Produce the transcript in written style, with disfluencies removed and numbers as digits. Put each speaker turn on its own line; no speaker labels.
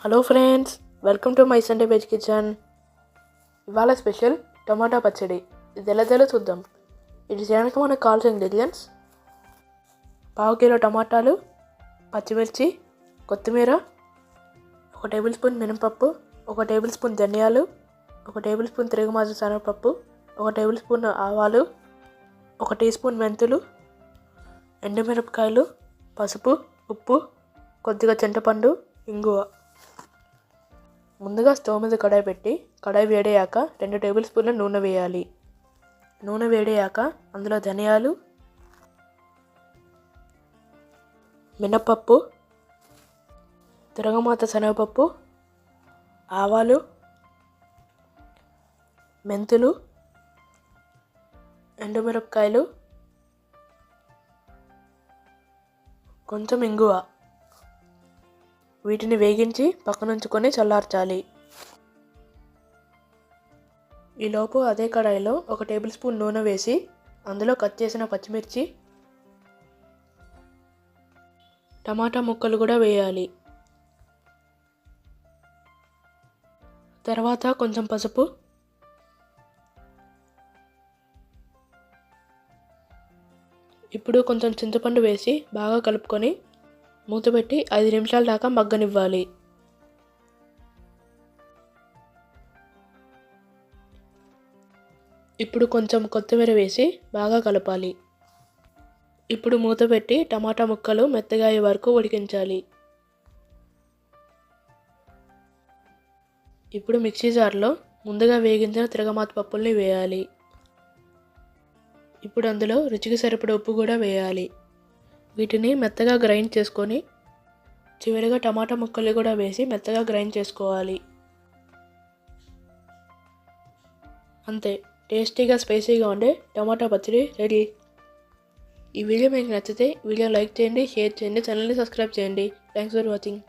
Hello friends, welcome to my Sunday veg kitchen. ఇవాళ special టమాటా పచ్చడి. ఇది ఎలా చూద్దాం. ఇది చేయడానికి మనకు కావాల్సిన ఇంగ్రీడియంట్స్: పావు కిలో టమాటాలు, పచ్చిమిర్చి, కొత్తిమీర, 1 టేబుల్ స్పూన్ మినపప్పు, 1 టేబుల్ స్పూన్ ధనియాలు, 1 టేబుల్ స్పూన్ తిరగమాత శనగపప్పు, 1 టేబుల్ స్పూన్ ఆవాలు, 1 టీ స్పూన్ మెంతులు, ఎండుమిరపకాయలు, పసుపు, ఉప్పు, కొద్దిగా చింతపండు, ఇంగువ. ముందుగా స్టవ్ మీద కడాయి పెట్టి కడాయి వేడయ్యాక 2 టేబుల్ స్పూన్ల నూనె వేయాలి. నూనె వేడయ్యాక అందులో ధనియాలు, మినపప్పు, తిరగమాత శనగపప్పు, ఆవాలు, మెంతులు, ఎండుమిరపకాయలు, కొంచెం ఇంగువ వీటిని వేగించి పక్కనుంచుకొని చల్లార్చాలి. ఈలోపు అదే కడాయిలో 1 టేబుల్ స్పూన్ నూనె వేసి అందులో కట్ చేసిన పచ్చిమిర్చి, టమాటా ముక్కలు కూడా వేయాలి. తర్వాత కొంచెం పసుపు, ఇప్పుడు కొంచెం చింతపండు వేసి బాగా కలుపుకొని మూత పెట్టి 5 నిమిషాల దాకా మగ్గనివ్వాలి. ఇప్పుడు కొంచెం కొత్తిమీర వేసి బాగా కలపాలి. ఇప్పుడు మూత పెట్టి టమాటా ముక్కలు మెత్తగా అయ్యే వరకు ఉడికించాలి. ఇప్పుడు మిక్సీ జార్లో ముందుగా వేగించిన తిరగమాత పప్పుల్ని వేయాలి. ఇప్పుడు అందులో రుచికి సరిపడే ఉప్పు కూడా వేయాలి. వీటిని మెత్తగా గ్రైండ్ చేసుకొని చివరిగా టమాటా ముక్కలు కూడా వేసి మెత్తగా గ్రైండ్ చేసుకోవాలి. అంతే, టేస్టీగా స్పైసీగా ఉండే టమాటా పచ్చడి రెడీ. ఈ వీడియో మీకు నచ్చితే వీడియో లైక్ చేయండి, షేర్ చేయండి, ఛానల్ని సబ్స్క్రైబ్ చేయండి. Thanks for watching.